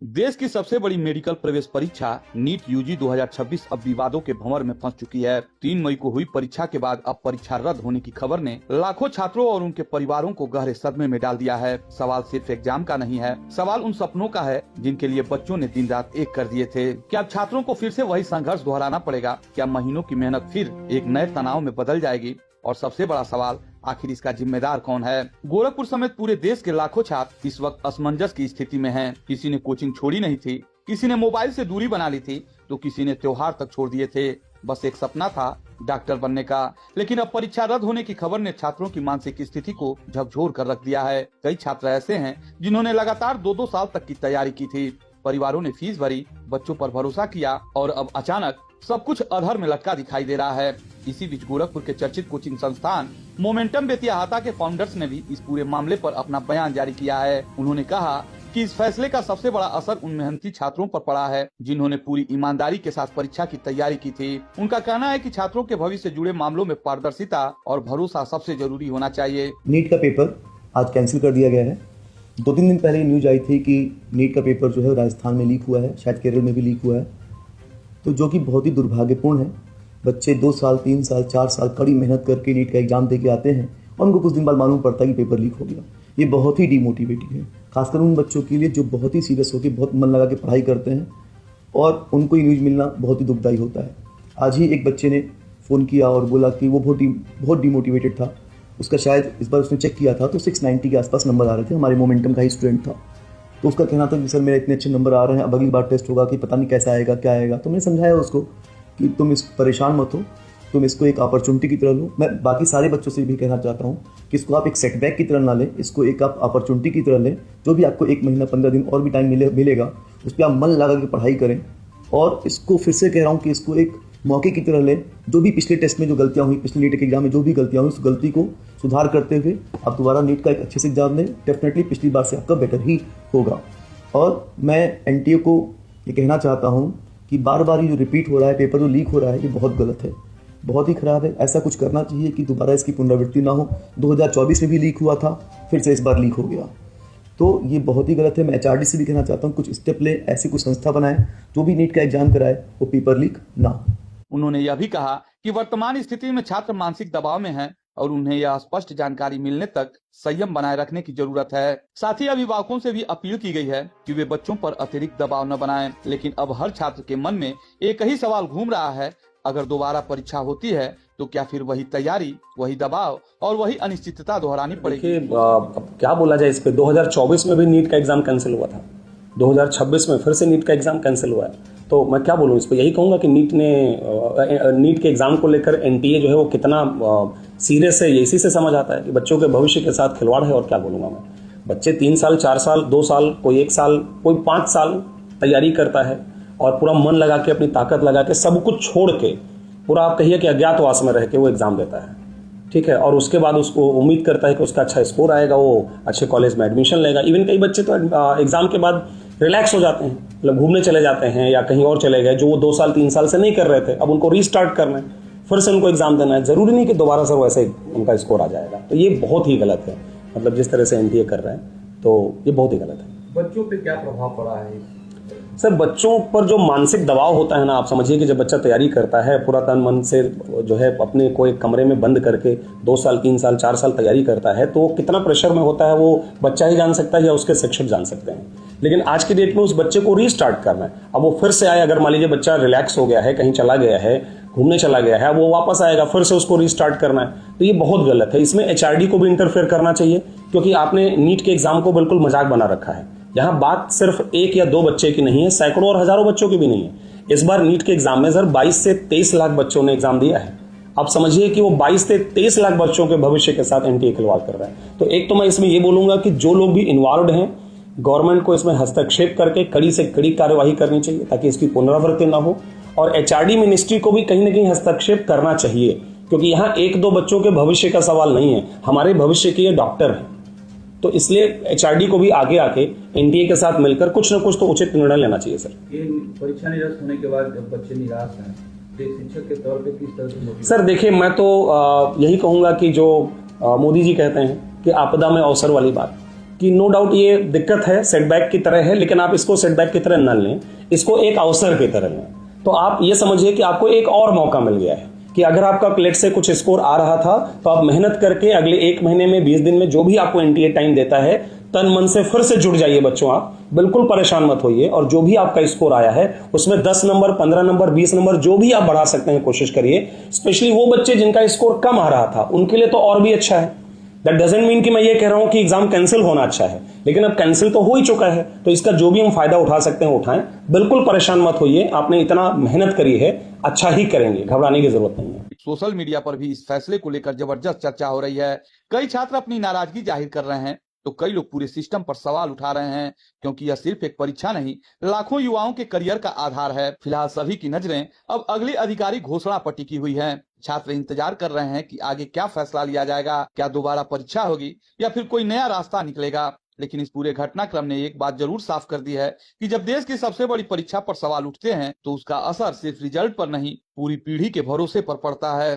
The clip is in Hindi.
देश की सबसे बड़ी मेडिकल प्रवेश परीक्षा नीट यूजी 2026 अब विवादों के भंवर में फंस चुकी है। 3 मई को हुई परीक्षा के बाद अब परीक्षा रद्द होने की खबर ने लाखों छात्रों और उनके परिवारों को गहरे सदमे में डाल दिया है। सवाल सिर्फ एग्जाम का नहीं है, सवाल उन सपनों का है जिनके लिए बच्चों ने दिन रात एक कर दिए थे। क्या अब छात्रों को फिर से वही संघर्ष दोहराना पड़ेगा? क्या महीनों की मेहनत फिर एक नए तनाव में बदल जाएगी? और सबसे बड़ा सवाल, आखिर इसका जिम्मेदार कौन है? गोरखपुर समेत पूरे देश के लाखों छात्र इस वक्त असमंजस की स्थिति में हैं। किसी ने कोचिंग छोड़ी नहीं थी, किसी ने मोबाइल से दूरी बना ली थी, तो किसी ने त्योहार तक छोड़ दिए थे। बस एक सपना था डॉक्टर बनने का। लेकिन अब परीक्षा रद्द होने की खबर ने छात्रों की मानसिक स्थिति को झकझोर कर रख दिया है। कई छात्र ऐसे हैं जिन्होंने लगातार 2-2 साल तक की तैयारी की थी। परिवारों ने फीस भरी, बच्चों पर भरोसा किया और अब अचानक सब कुछ अधर में लटका दिखाई दे रहा है। इसी बीच गोरखपुर के चर्चित कोचिंग संस्थान मोमेंटम बेतियाहाता के फाउंडर्स ने भी इस पूरे मामले पर अपना बयान जारी किया है। उन्होंने कहा कि इस फैसले का सबसे बड़ा असर उन मेहनती छात्रों पर पड़ा है जिन्होंने पूरी ईमानदारी के साथ परीक्षा की तैयारी की थी। उनका कहना है कि छात्रों के भविष्य से जुड़े मामलों में पारदर्शिता और भरोसा सबसे जरूरी होना चाहिए। नीट का पेपर आज कैंसिल कर दिया गया है। 2-3 दिन पहले न्यूज आई थी कि नीट का पेपर जो है राजस्थान में लीक हुआ है, शायद केरल में भी लीक हुआ है, तो जो कि बहुत ही दुर्भाग्यपूर्ण है। बच्चे 2 साल, 3 साल, 4 साल कड़ी मेहनत करके नीट का एग्जाम दे के आते हैं और उनको कुछ दिन बाद मालूम पड़ता है कि पेपर लीक हो गया। ये बहुत ही डिमोटिवेटिंग है, खासकर उन बच्चों के लिए जो बहुत ही सीरियस होकर बहुत मन लगा के पढ़ाई करते हैं और उनको ये न्यूज़ मिलना बहुत ही दुखदायी होता है। आज ही एक बच्चे ने फ़ोन किया और बोला कि वो बहुत डिमोटिवेटेड था। उसका शायद इस बार उसने चेक किया था तो 690 के आसपास नंबर आ रहे थे। हमारे मोमेंटम का ही स्टूडेंट था, तो उसका कहना था कि सर मेरे इतने अच्छे नंबर आ रहे हैं, अब अगली बार टेस्ट होगा कि पता नहीं कैसा आएगा, क्या आएगा। तो मैंने समझाया उसको कि तुम इस परेशान मत हो, तुम इसको एक अपॉर्चुनिटी की तरह लो। मैं बाकी सारे बच्चों से भी कहना चाहता हूँ कि इसको आप एक सेटबैक की तरह ना लें, इसको एक आप अपॉर्चुनिटी की तरह लें। जो भी आपको 1 महीना 15 दिन और भी टाइम मिलेगा उस पर आप मन लगा के पढ़ाई करें और इसको फिर से कह रहा हूँ कि इसको एक मौके की तरह लें। जो भी पिछले टेस्ट में जो गलतियाँ हुई, पिछले नीट के एग्जाम में जो भी गलतियाँ हुई, उस गलती को सुधार करते हुए आप दोबारा नीट का एक अच्छे से एग्जाम दें। डेफिनेटली पिछली बार से आपका बेटर ही होगा। और मैं एनटीए को ये कहना चाहता हूँ कि बार बार ये जो रिपीट हो रहा है, पेपर जो लीक हो रहा है, ये बहुत गलत है, बहुत ही ख़राब है। ऐसा कुछ करना चाहिए कि दोबारा इसकी पुनरावृत्ति ना हो। 2024 में भी लीक हुआ था, फिर से इस बार लीक हो गया, तो ये बहुत ही गलत है। मैं एचआरडी से भी कहना चाहता हूँ कुछ स्टेप ले, ऐसी कुछ संस्था बनाए जो भी नीट का एग्जाम कराए वो पेपर लीक ना हो। उन्होंने यह भी कहा कि वर्तमान स्थिति में छात्र मानसिक दबाव में हैं और उन्हें यह स्पष्ट जानकारी मिलने तक संयम बनाए रखने की जरूरत है। साथ ही अभिभावकों से भी अपील की गई है कि वे बच्चों पर अतिरिक्त दबाव न बनाएं। लेकिन अब हर छात्र के मन में एक ही सवाल घूम रहा है, अगर दोबारा परीक्षा होती है तो क्या फिर वही तैयारी, वही दबाव और वही अनिश्चितता दोहरानी पड़ेगी? अब क्या बोला जाए इस पे। 2024 में भी नीट का एग्जाम कैंसिल हुआ था, 2026 में फिर से नीट का एग्जाम कैंसिल हुआ है, तो मैं क्या बोलूँ इस पर। यही कहूँगा कि नीट के एग्जाम को लेकर एनटीए जो है वो कितना सीरियस है, ये इसी से समझ आता है कि बच्चों के भविष्य के साथ खिलवाड़ है। और क्या बोलूँगा मैं, बच्चे 3 साल, 4 साल, 2 साल, कोई 1 साल, कोई 5 साल तैयारी करता है और पूरा मन लगा के, अपनी ताकत लगा के, सब कुछ छोड़ के, पूरा आप कहिए कि अज्ञातवास में रह के वो एग्जाम देता है, ठीक है। और उसके बाद उसको उम्मीद करता है कि उसका अच्छा स्कोर आएगा, वो अच्छे कॉलेज में एडमिशन लेगा। इवन कई बच्चे तो एग्जाम के बाद रिलैक्स हो जाते हैं, मतलब घूमने चले जाते हैं या कहीं और चले गए, जो वो 2 साल 3 साल से नहीं कर रहे थे, अब उनको रीस्टार्ट करना है, फिर से उनको एग्जाम देना है। जरूरी नहीं कि दोबारा से वैसे उनका स्कोर आ जाएगा। तो ये बहुत ही गलत है, मतलब जिस तरह से एनटीए कर रहे हैं, तो ये बहुत ही गलत है। बच्चों पे क्या प्रभाव पड़ा है सर? बच्चों पर जो मानसिक दबाव होता है ना, आप समझिए कि जब बच्चा तैयारी करता है, पूरा तन मन से जो है अपने को एक कमरे में बंद करके 2 साल, 3 साल, 4 साल तैयारी करता है, तो कितना प्रेशर में होता है वो बच्चा ही जान सकता है या उसके शिक्षक जान सकते हैं। लेकिन आज की डेट में उस बच्चे को रीस्टार्ट करना है। अब वो फिर से आए, अगर मान लीजिए बच्चा रिलैक्स हो गया है, कहीं चला गया है, घूमने चला गया है, वो वापस आएगा, फिर से उसको रीस्टार्ट करना है, तो ये बहुत गलत है। इसमें एचआरडी को भी इंटरफेयर करना चाहिए, क्योंकि आपने नीट के एग्जाम को बिल्कुल मजाक बना रखा है। यहाँ बात सिर्फ 1 या 2 बच्चे की नहीं है, सैकड़ों और हजारों बच्चों की भी नहीं है। इस बार नीट के एग्जाम में सर 22 से 23 लाख बच्चों ने एग्जाम दिया है। आप समझिए कि वो 22 से 23 लाख बच्चों के भविष्य के साथ एनटीए खिलवाड़ कर रहा है। तो एक तो मैं इसमें ये बोलूंगा कि जो लोग भी इन्वॉल्व हैं, गवर्नमेंट को इसमें हस्तक्षेप करके कड़ी से कड़ी कार्यवाही करनी चाहिए ताकि इसकी पुनरावृत्ति न हो। और एचआरडी मिनिस्ट्री को भी कहीं ना कहीं हस्तक्षेप करना चाहिए, क्योंकि यहाँ 1-2 बच्चों के भविष्य का सवाल नहीं है, हमारे भविष्य के ये डॉक्टर हैं। तो इसलिए एचआरडी को भी आगे आके एनटीए के साथ मिलकर कुछ न कुछ तो उचित निर्णय लेना चाहिए सर। ये परीक्षा निरस्त होने के बाद जब बच्चे निराश हैं, तो शिक्षक के तौर पे किस तरह से? सर देखिए, मैं तो यही कहूंगा कि जो मोदी जी कहते हैं कि आपदा में अवसर वाली बात, कि नो डाउट ये दिक्कत है, सेटबैक की तरह है, लेकिन आप इसको सेटबैक की तरह न लें, इसको एक अवसर की तरह लें। तो आप ये समझिए कि आपको एक और मौका मिल गया है कि अगर आपका क्लेट से कुछ स्कोर आ रहा था तो आप मेहनत करके अगले 1 महीने में 20 दिन में जो भी आपको एनटीए टाइम देता है, तन मन से फिर से जुड़ जाइए बच्चों। आप बिल्कुल परेशान मत होइए, और जो भी आपका स्कोर आया है उसमें 10 नंबर, 15 नंबर, 20 नंबर जो भी आप बढ़ा सकते हैं कोशिश करिए। स्पेशली वो बच्चे जिनका स्कोर कम आ रहा था उनके लिए तो और भी अच्छा है। दैट डजंट मीन कि मैं ये कह रहा हूं कि एग्जाम कैंसिल होना अच्छा है, लेकिन अब कैंसिल तो हो ही चुका है, तो इसका जो भी हम फायदा उठा सकते हैं उठाएं। बिल्कुल परेशान मत होइए, आपने इतना मेहनत करी है, अच्छा ही करेंगे, घबराने की जरूरत नहीं है। सोशल मीडिया पर भी इस फैसले को लेकर जबरदस्त चर्चा हो रही है। कई छात्र अपनी नाराजगी जाहिर कर रहे हैं, तो कई लोग पूरे सिस्टम पर सवाल उठा रहे हैं, क्योंकि यह सिर्फ एक परीक्षा नहीं, लाखों युवाओं के करियर का आधार है। फिलहाल सभी की नजरें अब अगली अधिकारी घोषणा पर टिकी हुई हैं। छात्र इंतजार कर रहे हैं कि आगे क्या फैसला लिया जाएगा, क्या दोबारा परीक्षा होगी या फिर कोई नया रास्ता निकलेगा। लेकिन इस पूरे घटनाक्रम ने एक बात जरूर साफ कर दी है कि जब देश की सबसे बड़ी परीक्षा पर सवाल उठते हैं तो उसका असर सिर्फ रिजल्ट पर नहीं, पूरी पीढ़ी के भरोसे पर पड़ता है।